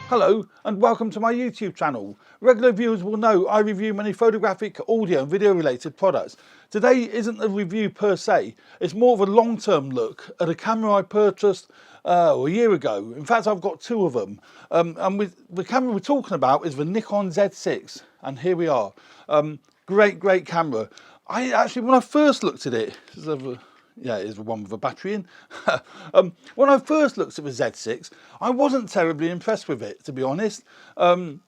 Hello and welcome to my YouTube channel. Regular viewers will know I review many photographic, audio and video related products. Today isn't a review per se, it's more of a long-term look at a camera I purchased a year ago. In fact, I've got two of them. The camera we're talking about is the Nikon Z6, and here we are. Great camera. When I first looked at it, yeah, it is the one with a battery in. When I first looked at the Z6, I wasn't terribly impressed with it, to be honest. There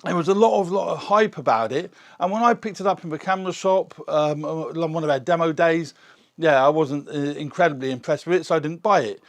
was a lot of hype about it, and when I picked it up in the camera shop on one of our demo days, yeah, I wasn't incredibly impressed with it, so I didn't buy it.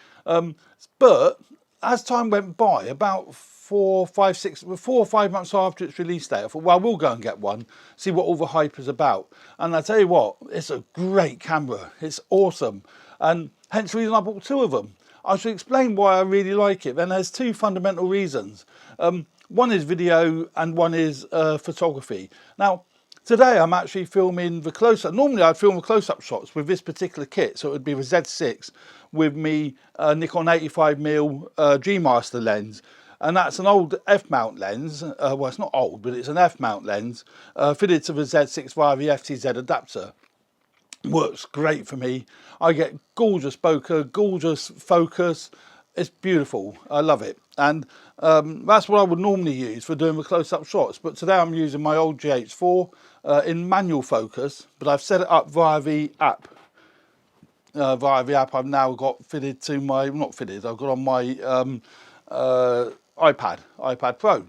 But as time went by, about 4 or 5 months after its release date, I thought, well, I will go and get one, see what all the hype is about. And I tell you what, it's a great camera. It's awesome. And hence the reason I bought two of them. I should explain why I really like it. Then there's two fundamental reasons. One is video and one is photography. Now, today I'm actually filming the close-up. Normally I'd film the close-up shots with this particular kit. So it would be the Z6 with me Nikon 85mm G Master lens. And that's an old F-mount lens. Well, it's not old, but it's an F-mount lens fitted to the Z6 via the FTZ adapter. Works great for me. I get gorgeous bokeh, gorgeous focus. It's beautiful. I love it. And that's what I would normally use for doing the close-up shots. But today I'm using my old GH4 in manual focus, but I've set it up via the app. I've now got fitted to my, not fitted, I've got on my iPad Pro.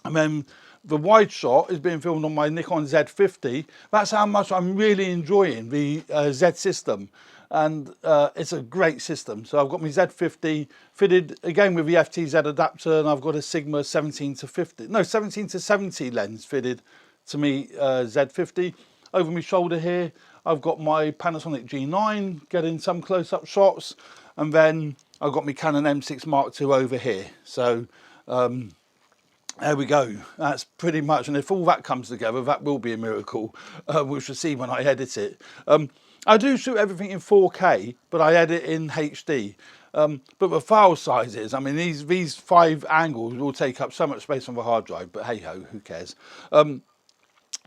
And then the wide shot is being filmed on my Nikon Z50. That's how much I'm really enjoying the Z system. And it's a great system. So I've got my Z50 fitted again with the FTZ adapter, and I've got a Sigma 17 to 70 lens fitted to me Z50. Over my shoulder here, I've got my Panasonic G9 getting some close-up shots, and then I've got my Canon M6 Mark II over here. So there we go. That's pretty much, and if all that comes together, that will be a miracle. We shall see when I edit it. I do shoot everything in 4K, but I edit in HD. But the file sizes, I mean, these 5 angles will take up so much space on the hard drive, but hey ho, who cares?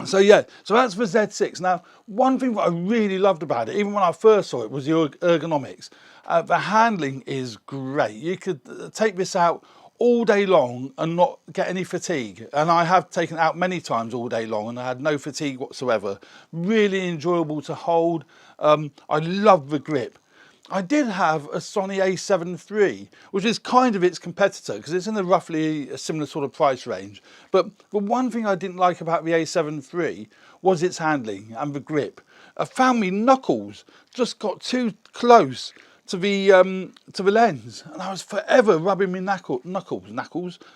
So yeah, so that's the Z6. Now, one thing that I really loved about it, even when I first saw it, was the ergonomics. The handling is great. You could take this out all day long and not get any fatigue. And I have taken it out many times all day long and I had no fatigue whatsoever. Really enjoyable to hold. I love the grip. I did have a Sony A7 III, which is kind of its competitor because it's in a roughly a similar sort of price range. But the one thing I didn't like about the A7 III was its handling and the grip. I found me knuckles just got too close to the lens, and I was forever rubbing my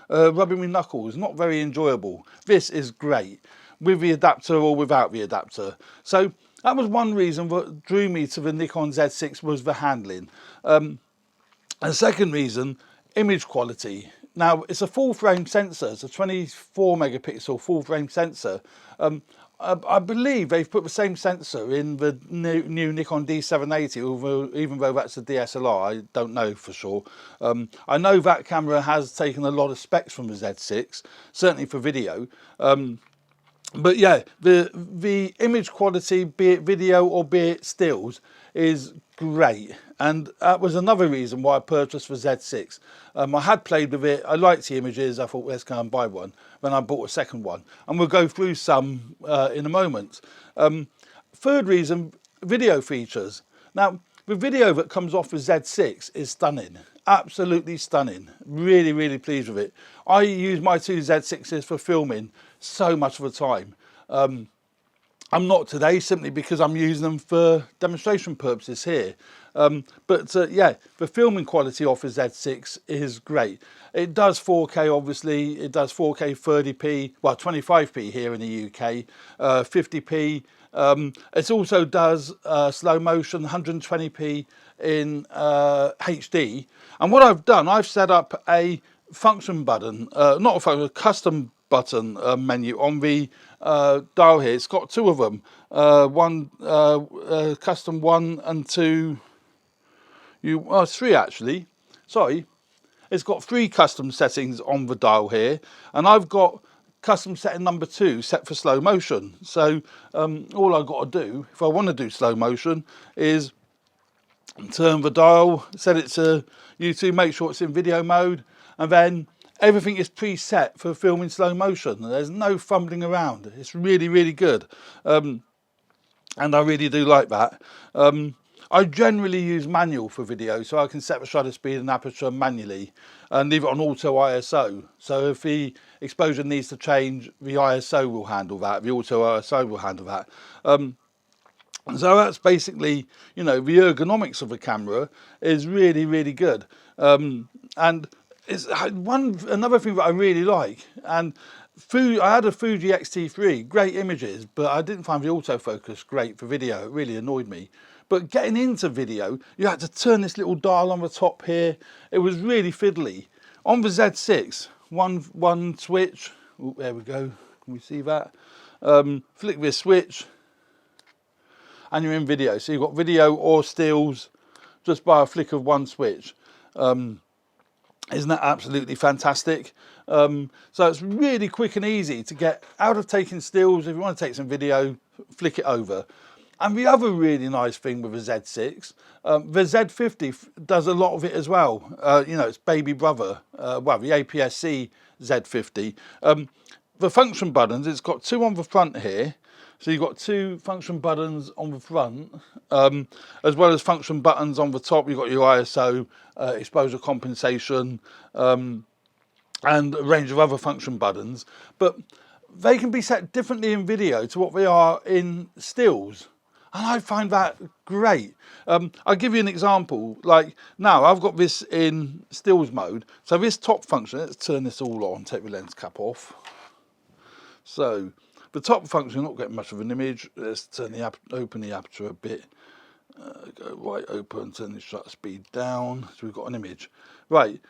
rubbing my knuckles. Not very enjoyable. This is great with the adapter or without the adapter. So that was one reason that drew me to the Nikon Z6 was the handling. And the second reason, image quality. Now, it's a full frame sensor. It's a 24 megapixel full frame sensor. I believe they've put the same sensor in the new Nikon D780, even though that's a DSLR, I don't know for sure. I know that camera has taken a lot of specs from the Z6, certainly for video. But yeah, the image quality, be it video or be it stills, is great. And that was another reason why I purchased the Z6. I had played with it, I liked the images, I thought let's go and buy one. Then I bought a second one. And we'll go through some in a moment. Third reason, video features. Now, the video that comes off the Z6 is stunning. Absolutely stunning. Really, really pleased with it. I use my two Z6s for filming so much of the time. I'm not today simply because I'm using them for demonstration purposes here. Yeah, the filming quality off the Z6 is great. It does 4K obviously, it does 4K 30p, well 25p here in the UK, 50p. It also does slow motion 120p in HD. And what I've done, I've set up a function button, not a function, a custom button menu on the dial here. It's got two of them, custom 1 and 2, 3 actually, sorry. it's got 3 custom settings on the dial here, and I've got custom setting number 2 set for slow motion. So all I've got to do, if I want to do slow motion, is turn the dial, set it to YouTube, make sure it's in video mode, and then everything is preset for filming slow motion. There's no fumbling around. It's really, really good. And I really do like that. I generally use manual for video, so I can set the shutter speed and aperture manually and leave it on auto ISO. So if the exposure needs to change, the ISO will handle that, the auto ISO will handle that. So that's basically, you know, the ergonomics of the camera is really, really good. And it's another thing that I really like. And I had a Fuji X-T3, great images, but I didn't find the autofocus great for video. It really annoyed me. But getting into video, you had to turn this little dial on the top here. It was really fiddly. On the Z6, one switch. Oh, there we go. Can we see that? Flick this switch, and you're in video. So you've got video or stills just by a flick of one switch. Isn't that absolutely fantastic? So it's really quick and easy to get out of taking stills. If you want to take some video, flick it over. And the other really nice thing with the Z6, the Z50 does a lot of it as well. You know, it's baby brother, well, the APS-C Z50. The function buttons, it's got 2 on the front here. So you've got 2 function buttons on the front, as well as function buttons on the top. You've got your ISO, exposure compensation, and a range of other function buttons. But they can be set differently in video to what they are in stills. And I find that great. I'll give you an example. Like now I've got this in stills mode. So this top function, let's turn this all on, take the lens cap off. So the top function, not getting much of an image. Let's turn open the aperture a bit. Go right open, turn the shutter speed down. So we've got an image. Right.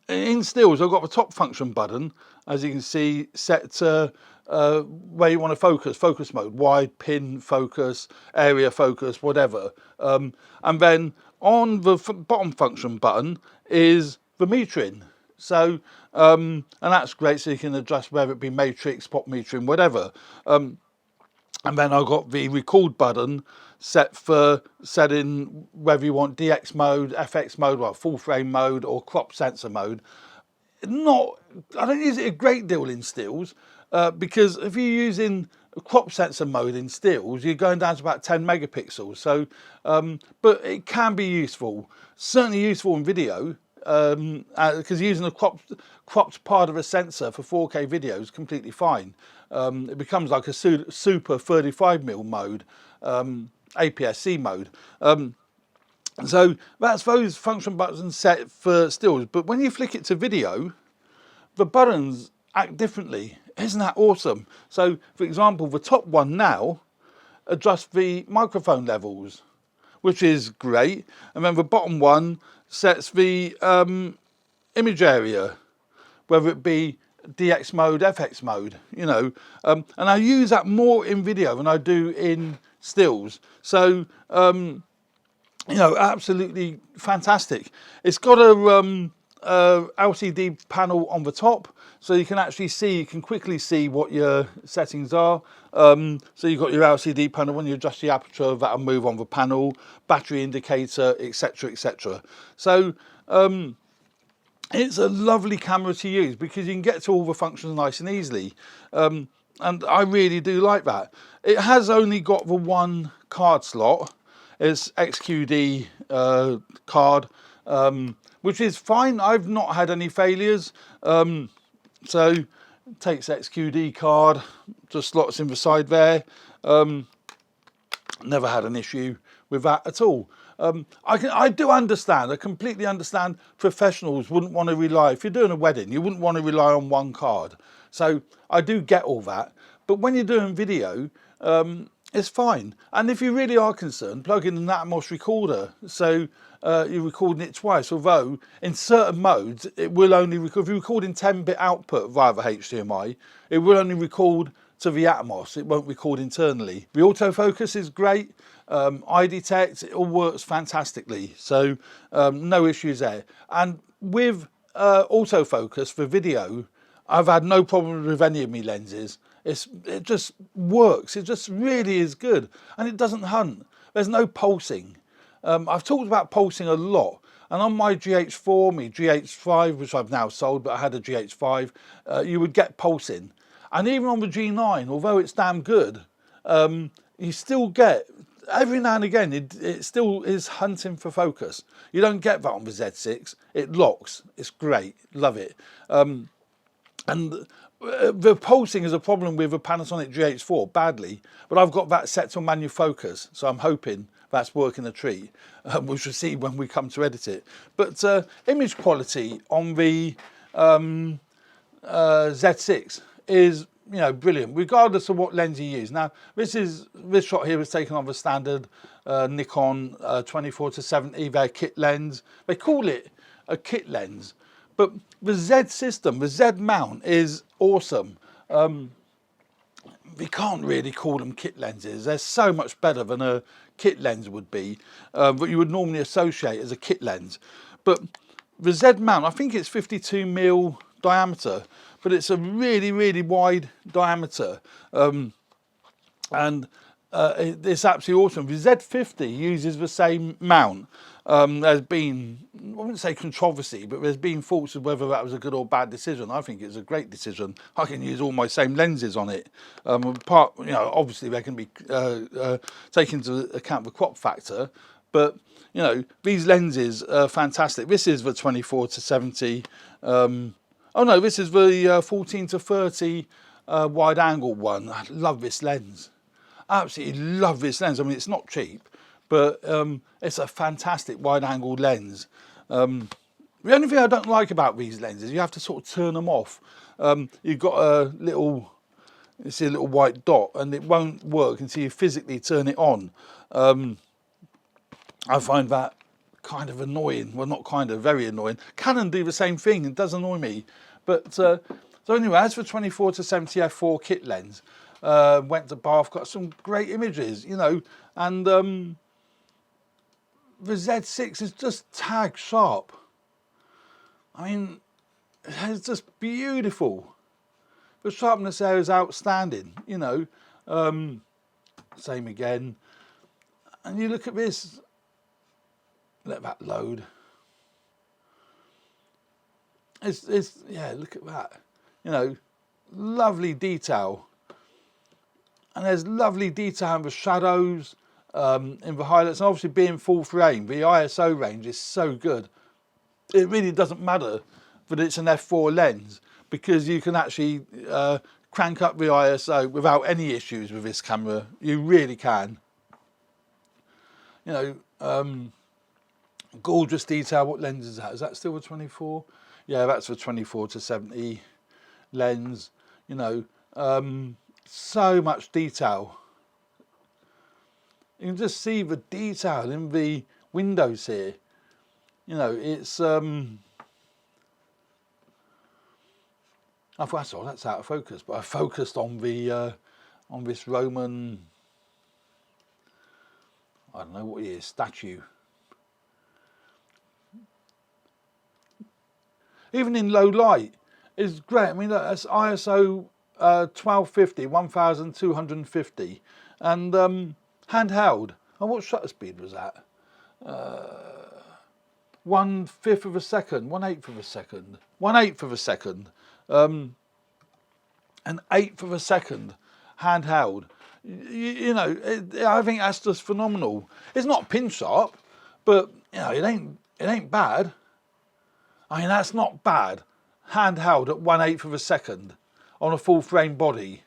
In stills, I've got the top function button, as you can see, set to where you want to focus mode, wide, pin focus, area focus, whatever. And then on the bottom function button is the metering. So, and that's great, so you can adjust whether it be matrix, pop metering, whatever. And then I've got the record button set for setting whether you want DX mode, FX mode, well, full frame mode, or crop sensor mode. I don't use it a great deal in stills, because if you're using crop sensor mode in stills, you're going down to about 10 megapixels. So, but it can be useful, certainly useful in video, because using a cropped part of a sensor for 4K video is completely fine. It becomes like a super 35mm mode, APS-C mode. So that's those function buttons set for stills. But when you flick it to video, the buttons act differently. Isn't that awesome? So, for example, the top one now adjusts the microphone levels, which is great. And then the bottom one sets the image area, whether it be DX mode, FX mode, you know. And I use that more in video than I do in stills. So, you know, absolutely fantastic. It's got a LCD panel on the top, so you can actually see, you can quickly see what your settings are. So you've got your LCD panel. When you adjust the aperture, that'll move on the panel, battery indicator, etc, etc. So it's a lovely camera to use because you can get to all the functions nice and easily. And I really do like that. It has only got the one card slot. It's XQD card, which is fine. I've not had any failures. So it takes XQD card, just slots in the side there. Never had an issue with that at all. I do understand, I completely understand professionals wouldn't want to rely, if you're doing a wedding, you wouldn't want to rely on one card. So I do get all that. But when you're doing video, it's fine. And if you really are concerned, plug in an Atmos recorder. So you're recording it twice, although in certain modes it will only record. If you're recording 10-bit output via the HDMI, it will only record to the Atmos. It won't record internally. The autofocus is great. Eye detect, it all works fantastically. So no issues there. And with autofocus for video, I've had no problem with any of my lenses. It just works. It just really is good, and it doesn't hunt. There's no pulsing. I've talked about pulsing a lot, and on my GH4, my GH5, which I've now sold, but I had a GH5, you would get pulsing. And even on the G9, although it's damn good, you still get, every now and again, it still is hunting for focus. You don't get that on the Z6. It locks. It's great. Love it. And the pulsing is a problem with a Panasonic GH4 badly, but I've got that set to manual focus, so I'm hoping that's working a treat. We shall see when we come to edit it. But image quality on the Z6 is, you know, brilliant, regardless of what lens you use. Now, this shot here was taken on the standard Nikon 24-70, their kit lens. They call it a kit lens. But the Z system, the Z mount is awesome. We can't really call them kit lenses. They're so much better than a kit lens would be, that you would normally associate as a kit lens. But the Z mount, I think it's 52mm diameter, but it's a really, really wide diameter. It's absolutely awesome. The Z50 uses the same mount. There's been, I wouldn't say controversy, but there's been thoughts of whether that was a good or bad decision. I think it's a great decision. I can use all my same lenses on it. You know, obviously they can be taken into account the crop factor, but you know, these lenses are fantastic. This is the 24-70. Oh no, this is the 14-30 wide angle one. I love this lens. Absolutely love this lens. I mean, it's not cheap, but it's a fantastic wide-angle lens. The only thing I don't like about these lenses, you have to sort of turn them off. You've got a little, you see a little white dot, and it won't work until you physically turn it on. I find that kind of annoying. Well, not kind of, very annoying. Canon do the same thing. It does annoy me. But so anyway, as for 24-70 f4 kit lens, went to Bath, got some great images, you know, and the Z6 is just tag sharp. I mean, it's just beautiful. The sharpness there is outstanding, you know. Same again. And you look at this, let that load. It's yeah, look at that. You know, lovely detail. And there's lovely detail in the shadows, in the highlights, and obviously being full frame, the ISO range is so good. It really doesn't matter that it's an f4 lens, because you can actually crank up the ISO without any issues with this camera. You really can. You know, gorgeous detail. What lens is that? Is that still a 24? Yeah, that's the 24-70 lens. You know, so much detail. You can just see the detail in the windows here. You know, it's that's out of focus, but I focused on the on this Roman, I don't know what it is, statue. Even in low light, it's great. I mean, that's ISO 1250, 1250, and handheld. And what shutter speed was that? 1/5 of a second, 1/8 of a second, 1/8 of a second, an 1/8 of a second handheld. You know, I think that's just phenomenal. It's not pin sharp, but you know, it ain't bad. I mean, that's not bad. Handheld at 1/8 of a second on a full frame body.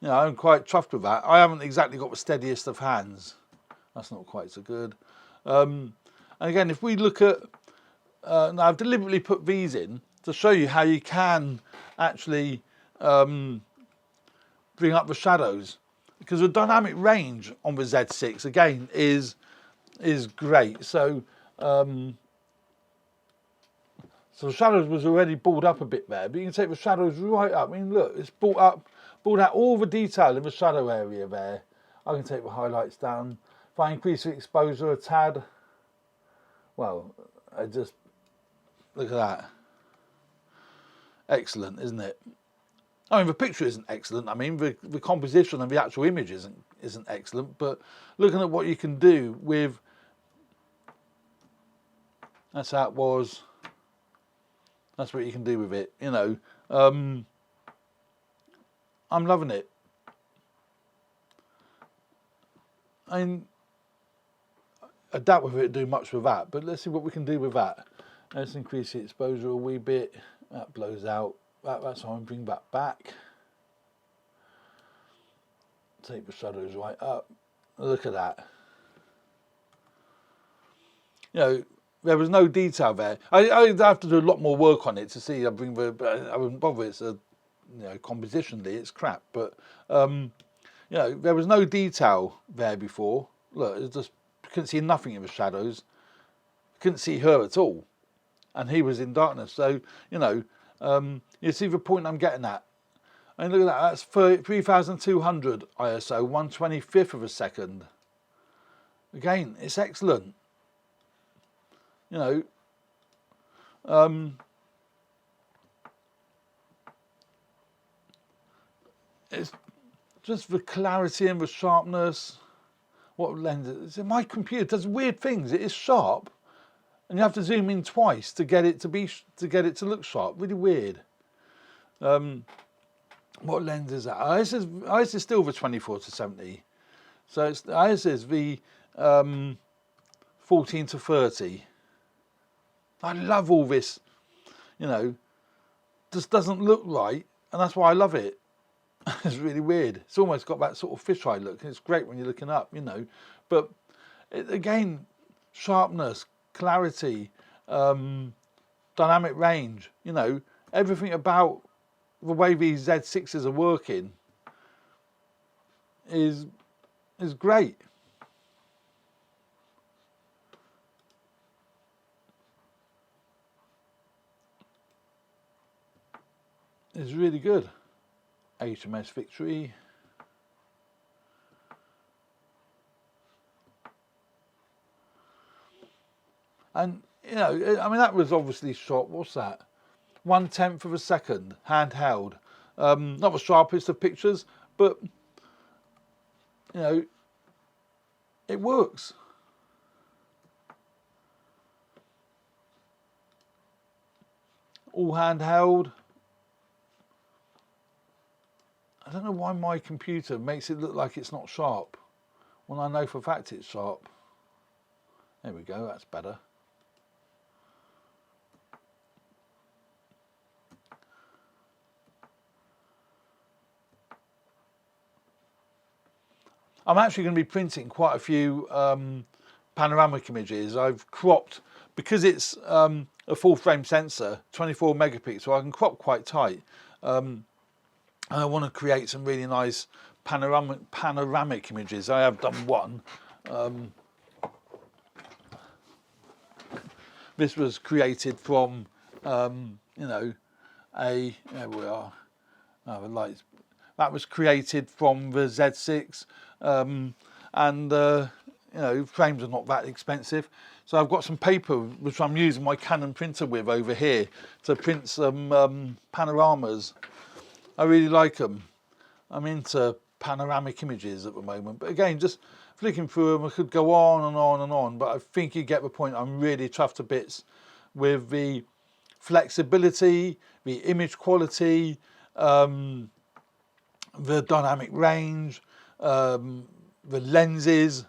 You know, I'm quite chuffed with that. I haven't exactly got the steadiest of hands. That's not quite so good. And again, if we look at, now I've deliberately put these in to show you how you can actually bring up the shadows. because the dynamic range on the Z6 again is great. So so the shadows was already brought up a bit there, but you can take the shadows right up. I mean, look, it's brought out all the detail in the shadow area there. I can take the highlights down. If I increase the exposure a tad, well, I just, look at that. Excellent, isn't it? I mean, the picture isn't excellent. I mean, the composition and the actual image isn't excellent, but looking at what you can do with, that's how it was. That's what you can do with it, you know. I'm loving it. I mean, I doubt whether it'd do much with that, but let's see what we can do with that. Let's increase the exposure a wee bit. That blows out. That's how I bring that back. Take the shadows right up. Look at that. You know, there was no detail there. I'd have to do a lot more work on it to see. I wouldn't bother. It's a, you know, compositionally it's crap. But you know, there was no detail there before. Look, it just couldn't see nothing in the shadows. Couldn't see her at all, and he was in darkness. So you know, you see the point I'm getting at. I mean, look at that. That's 3200 ISO, 1/25 of a second. Again, it's excellent. You know, it's just the clarity and the sharpness. What lens is it? My computer does weird things. It is sharp, and you have to zoom in twice to get it to look sharp. Really weird. What lens is that? IS is still the 24-70, so it's IS is the 14-30. I love all this, you know, just doesn't look right, and that's why I love it. It's really weird. It's almost got that sort of fisheye look. It's great when you're looking up, you know, but again, sharpness, clarity, dynamic range, you know, everything about the way these Z6s are working is great. It's really good. HMS Victory. And, you know, I mean, that was obviously shot, what's that? 1/10 of a second, handheld. Not the sharpest of pictures, but, you know, it works. All handheld. I don't know why my computer makes it look like it's not sharp when I know for a fact it's sharp. There we go, that's better. I'm actually going to be printing quite a few panoramic images. I've cropped, because it's a full frame sensor, 24 megapixel, I can crop quite tight. And I want to create some really nice panoramic images. I have done one. This was created from, you know, there we are. Oh, the lights. That was created from the Z6, and you know, frames are not that expensive. So I've got some paper which I'm using my Canon printer with over here to print some panoramas. I really like them. I'm into panoramic images at the moment, but again, just flicking through them, I could go on and on and on, but I think you get the point. I'm really chuffed to bits with the flexibility, the image quality, the dynamic range, the lenses.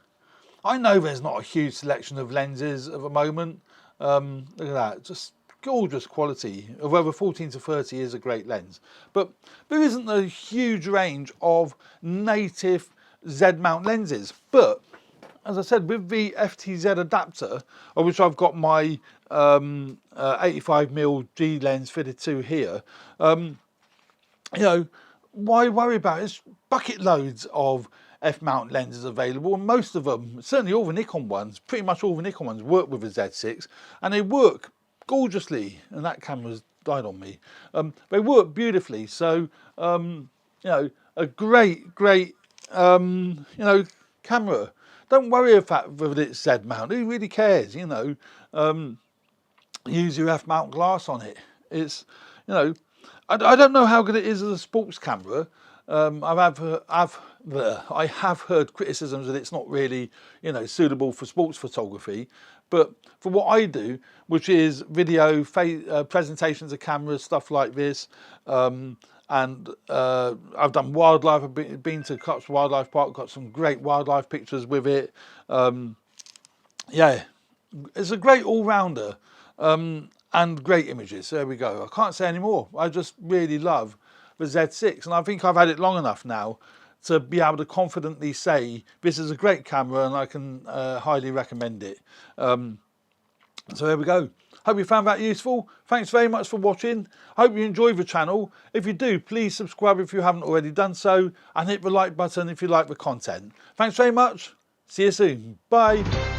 I know there's not a huge selection of lenses at the moment. Look at that, just gorgeous quality. Although the 14-30 is a great lens, but there isn't a huge range of native Z-mount lenses. But as I said, with the FTZ adapter, of which I've got my 85mm G lens fitted to here, you know, why worry about it? There's bucket loads of f-mount lenses available, and most of them, certainly all the Nikon ones, pretty much all the Nikon ones work with a Z6, and they work gorgeously. And that camera's died on me. They work beautifully. So you know, a great you know, camera. Don't worry about whether it's Z mount. Who really cares? You know, use your f-mount glass on it. It's, you know, I don't know how good it is as a sports camera. I have heard criticisms that it's not really, you know, suitable for sports photography, but for what I do, which is video presentations of cameras, stuff like this, and I've done wildlife. I've been to Cups Wildlife Park, got some great wildlife pictures with it. Yeah, it's a great all-rounder. And great images. There we go. I can't say any more. I just really love the Z6, and I think I've had it long enough now to be able to confidently say this is a great camera, and I can highly recommend it. So there we go. Hope you found that useful. Thanks very much for watching. Hope you enjoy the channel. If you do, please subscribe if you haven't already done so, and hit the like button if you like the content. Thanks very much. See you soon. Bye.